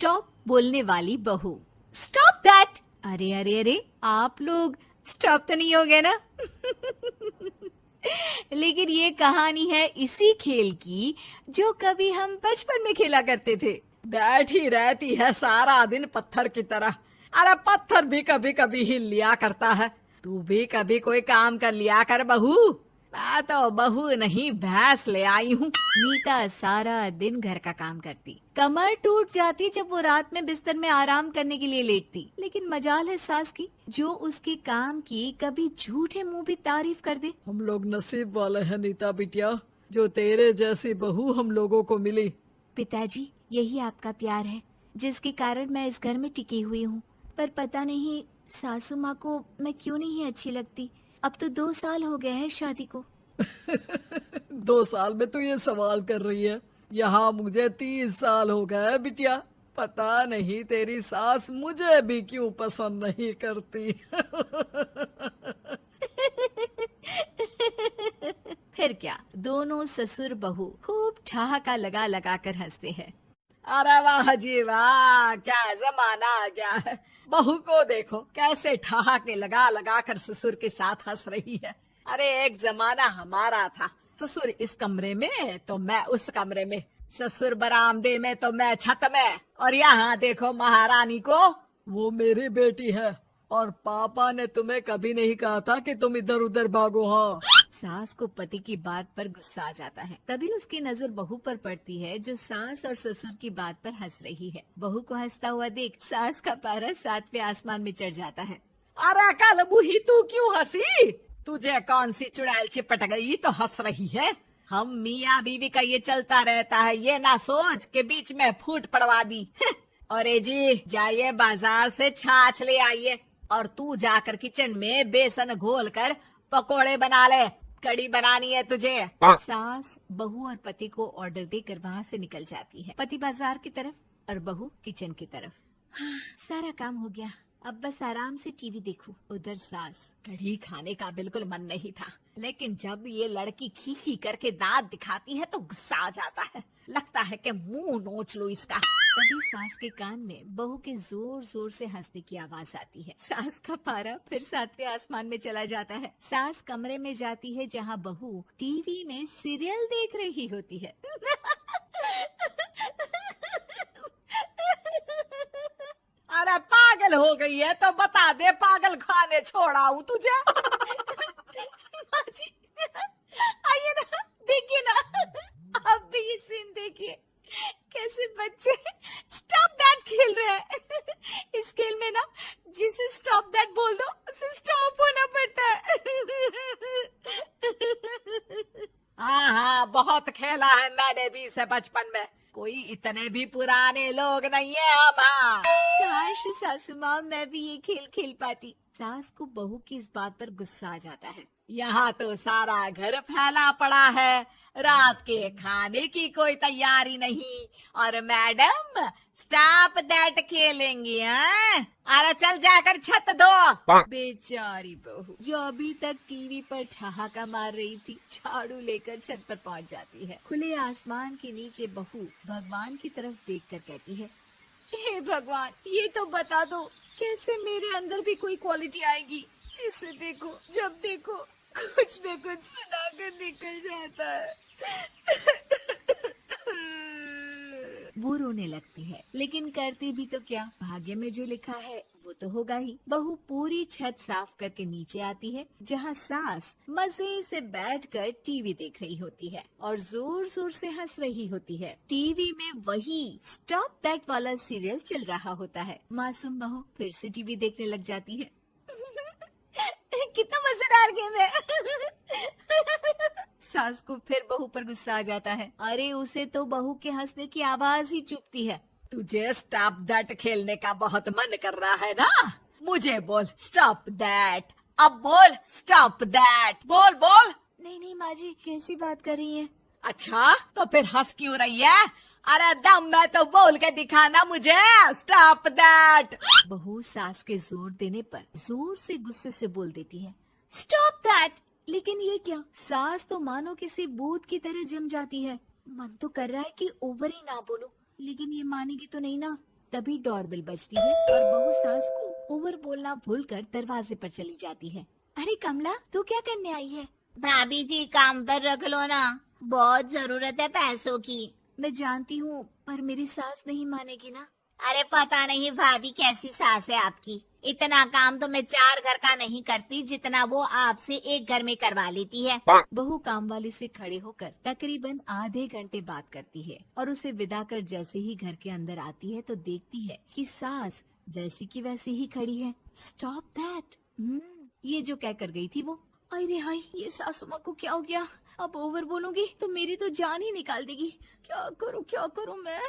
Stop बोलने वाली बहू। Stop that. अरे अरे अरे, आप लोग स्टॉप तो नहीं हो गए ना? लेकिन ये कहानी है इसी खेल की जो कभी हम बचपन में खेला करते थे। बैठी रहती है सारा दिन पत्थर की तरह। अरे पत्थर भी कभी कभी हिल लिया करता है। तू भी कभी कोई काम कर लिया कर बहू। मैं तो बहू नहीं भैंस ले आई हूँ। नीता सारा दिन घर का काम करती, कमर टूट जाती जब वो रात में बिस्तर में आराम करने के लिए लेटती। लेकिन मजाल है सास की, जो उसके काम की कभी झूठे मुंह भी तारीफ कर दे। हम लोग नसीब वाले हैं नीता बिटिया, जो तेरे जैसी बहू हम लोगों को मिली। पिताजी, यही आपका प्यार है जिसके कारण मैं इस घर में टिकी हुई हूँ। पर पता नहीं सासू माँ को मैं क्यों नहीं अच्छी लगती। अब तो 2 साल हो गए हैं शादी को। 2 साल में तू ये सवाल कर रही है? यहाँ मुझे 30 साल हो गए बिटिया। पता नहीं तेरी सास मुझे भी क्यों पसंद नहीं करती। फिर क्या, दोनों ससुर बहू खूब ठहाका लगा लगा कर हंसते हैं। अरे वाह जी वाह, क्या जमाना आ गया है। बहू को देखो कैसे ठहाके लगा लगा कर ससुर के साथ हंस रही है। अरे एक जमाना हमारा था, ससुर इस कमरे में तो मैं उस कमरे में, ससुर बरामदे में तो मैं छत में। और यहाँ देखो महारानी को, वो मेरी बेटी है। और पापा ने तुम्हें कभी नहीं कहा था कि तुम इधर उधर भागो। हाँ, सास को पति की बात पर गुस्सा आ जाता है। तभी उसकी नजर बहू पर पड़ती है जो सास और ससुर की बात पर हंस रही है। बहू को हंसता हुआ देख सास का पारा 7वें आसमान में चढ़ जाता है। अरे कल बुही तू क्यों हंसी? तुझे कौन सी चुड़ैल चिपट गई तो हंस रही है? हम मियाँ बीवी का ये चलता रहता है, ये ना सोच के बीच में फूट पड़वा दी। अरे जी जाइए बाजार से छाछ ले आइए, और तू जाकर किचन में बेसन घोल कर पकोड़े बना ले। कड़ी बनानी है तुझे। सास बहू और पति को ऑर्डर देकर वहाँ से निकल जाती है। पति बाजार की तरफ और बहू किचन की तरफ। हाँ, सारा काम हो गया, अब बस आराम से टीवी देखूं। उधर सास, कढ़ी खाने का बिल्कुल मन नहीं था, लेकिन जब ये लड़की खी खी करके दांत दिखाती है तो गुस्सा आ जाता है। लगता है कि मुंह नोच लो इसका। तभी सास के कान में बहू के जोर जोर से हंसने की आवाज आती है। सास का पारा फिर 7वें आसमान में चला जाता है। सास कमरे में जाती है जहाँ बहू टीवी में सीरियल देख रही होती है। अरे पागल हो गई है तो बता दे, पागल खाने छोड़ाऊं तुझे? माँ जी, आइए ना, देखिए ना, आप भी ये सीन देखिए, कैसे बच्चे स्टॉप दैट खेल रहे हैं। इस खेल में ना जिसे स्टॉप दैट बोल दो उसे स्टॉप होना पड़ता है। हाँ हाँ, बहुत खेला है मैंने भी इसे बचपन में। कोई इतने भी पुराने लोग नहीं है हम। हाँ, काश सासू माँ मैं भी ये खेल खेल पाती। सास को बहू की इस बात पर गुस्सा आ जाता है। यहाँ तो सारा घर फैला पड़ा है, रात के खाने की कोई तैयारी नहीं, और मैडम स्टॉप दैट खेलेंगी। हैं? अरे चल जाकर छत धो। बेचारी बहू जो अभी तक टीवी पर ठहाका मार रही थी, झाड़ू लेकर छत पर पहुंच जाती है। खुले आसमान के नीचे बहू भगवान की तरफ देखकर कहती है, हे भगवान, ये तो बता दो कैसे मेरे अंदर भी कोई क्वालिटी आएगी जिसे देखो जब देखो कुछ न कुछ सुनाकर निकल जाता है। वो रोने लगती है, लेकिन करती भी तो क्या, भाग्य में जो लिखा है वो तो होगा ही। बहू पूरी छत साफ करके नीचे आती है जहाँ सास मजे से बैठकर टीवी देख रही होती है और जोर जोर से हंस रही होती है। टीवी में वही स्टॉप दैट वाला सीरियल चल रहा होता है। मासूम बहू फिर से टीवी देखने लग जाती है। कितना मजेदार गेम है। सास को फिर बहू पर गुस्सा आ जाता है। अरे उसे तो बहू के हंसने की आवाज ही चुभती है। तुझे स्टॉप दैट खेलने का बहुत मन कर रहा है ना? मुझे बोल स्टॉप दैट, अब बोल स्टॉप दैट, बोल बोल। नहीं नहीं माँ जी, कैसी बात कर रही हैं? अच्छा तो फिर हंस क्यों रही है? अरे दम में तो बोल के दिखाना मुझे स्टॉप दैट। बहू सास के जोर देने पर जोर से गुस्से से बोल देती है, स्टॉप दैट। लेकिन ये क्या, सास तो मानो किसी भूत की तरह जम जाती है। मन तो कर रहा है कि ओवर ही ना बोलूं, लेकिन ये मानेगी तो नहीं ना। तभी डोरबेल बजती है और बहू सास को ओवर बोलना भूलकर दरवाजे पर चली जाती है। अरे कमला, तू क्या करने आई है? भाभी जी काम पर रख लो ना, बहुत जरूरत है पैसों की। मैं जानती हूँ, पर मेरी सास नहीं मानेगी ना। अरे पता नहीं भाभी कैसी सास है आपकी, इतना काम तो मैं 4 घर का नहीं करती जितना वो आपसे एक घर में करवा लेती है। बहू काम वाली से खड़े होकर तकरीबन आधे घंटे बात करती है और उसे विदा कर जैसे ही घर के अंदर आती है तो देखती है कि सास वैसी की वैसी ही खड़ी है। Stop that. ये जो कह कर गई थी वो। अरे हाय, ये सासू माँ को क्या हो गया? अब ओवर बोलूंगी तो मेरी तो जान ही निकाल देगी। क्या करूँ मैं?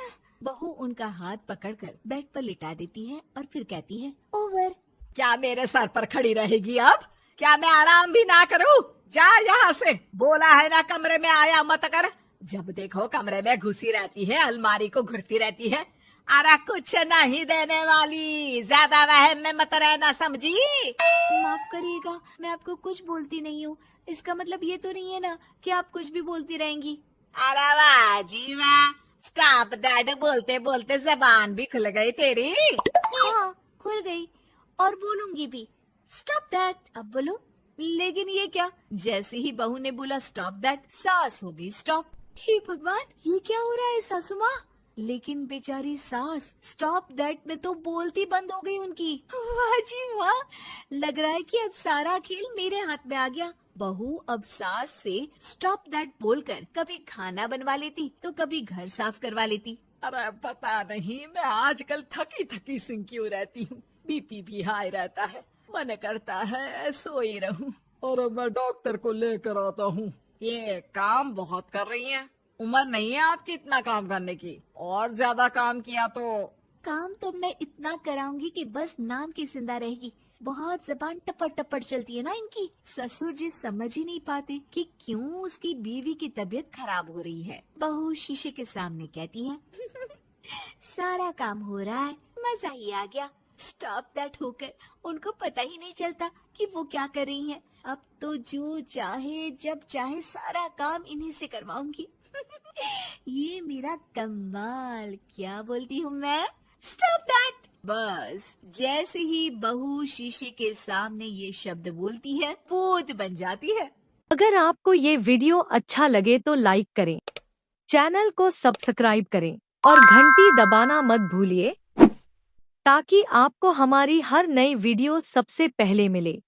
बहू उनका हाथ पकड़कर बेड पर लिटा देती है और फिर कहती है, ओवर। क्या मेरे सर पर खड़ी रहेगी अब? क्या मैं आराम भी ना करूं? जा यहाँ से, बोला है ना कमरे में आया मत कर। जब देखो कमरे में घुसी रहती है, अलमारी को घुरती रहती है। अरे कुछ नहीं देने वाली, ज्यादा वहम में मत रहना, समझी? माफ करिएगा, मैं आपको कुछ बोलती नहीं हूँ। इसका मतलब ये तो नहीं है ना कि आप कुछ भी बोलती रहेंगी। अरे वाह जी वाह, स्टॉप दैट बोलते बोलते जबान भी खुल गई तेरी। हाँ, खुल गई और बोलूंगी भी। Stop that. अब बोलो। लेकिन ये क्या? जैसे ही बहू ने बोला स्टॉप दैट, सास हो गई स्टॉप। हे भगवान, ये क्या हो रहा है सासू माँ? लेकिन बेचारी सास स्टॉप दैट में तो बोलती बंद हो गई उनकी। वाह जी वाह, लग रहा है कि अब सारा खेल मेरे हाथ में आ गया। बहू अब सास से स्टॉप दैट बोलकर कभी खाना बनवा लेती तो कभी घर साफ करवा लेती। अरे पता नहीं, मैं आजकल थकी थकी सी क्यों रहती हूँ। बीपी भी हाई रहता है, मन करता है सोई रहूं। और मैं डॉक्टर को लेकर आता हूँ। ये काम बहुत कर रही हैं। उम्र नहीं है आपकी इतना काम करने की, और ज्यादा काम किया तो। काम तो मैं इतना कराऊंगी कि बस नाम की जिंदा रहेगी। बहुत जबान टपट टपट चलती है ना इनकी। ससुर जी समझ ही नहीं पाते कि क्यों उसकी बीवी की तबीयत खराब हो रही है। बहू शीशे के सामने कहती है, सारा काम हो रहा है, मजा ही आ गया। स्टॉप दैट होकर उनको पता ही नहीं चलता कि वो क्या कर रही हैं। अब तो जो चाहे जब चाहे सारा काम इन्हीं से करवाऊंगी। ये मेरा कमाल। क्या बोलती हूँ मैं? Stop that. बस जैसे ही बहू शीशे के सामने ये शब्द बोलती है, भूत बन जाती है। अगर आपको ये वीडियो अच्छा लगे तो लाइक करें, चैनल को सब्सक्राइब करें और घंटी दबाना मत भूलिए ताकि आपको हमारी हर नई वीडियो सबसे पहले मिले।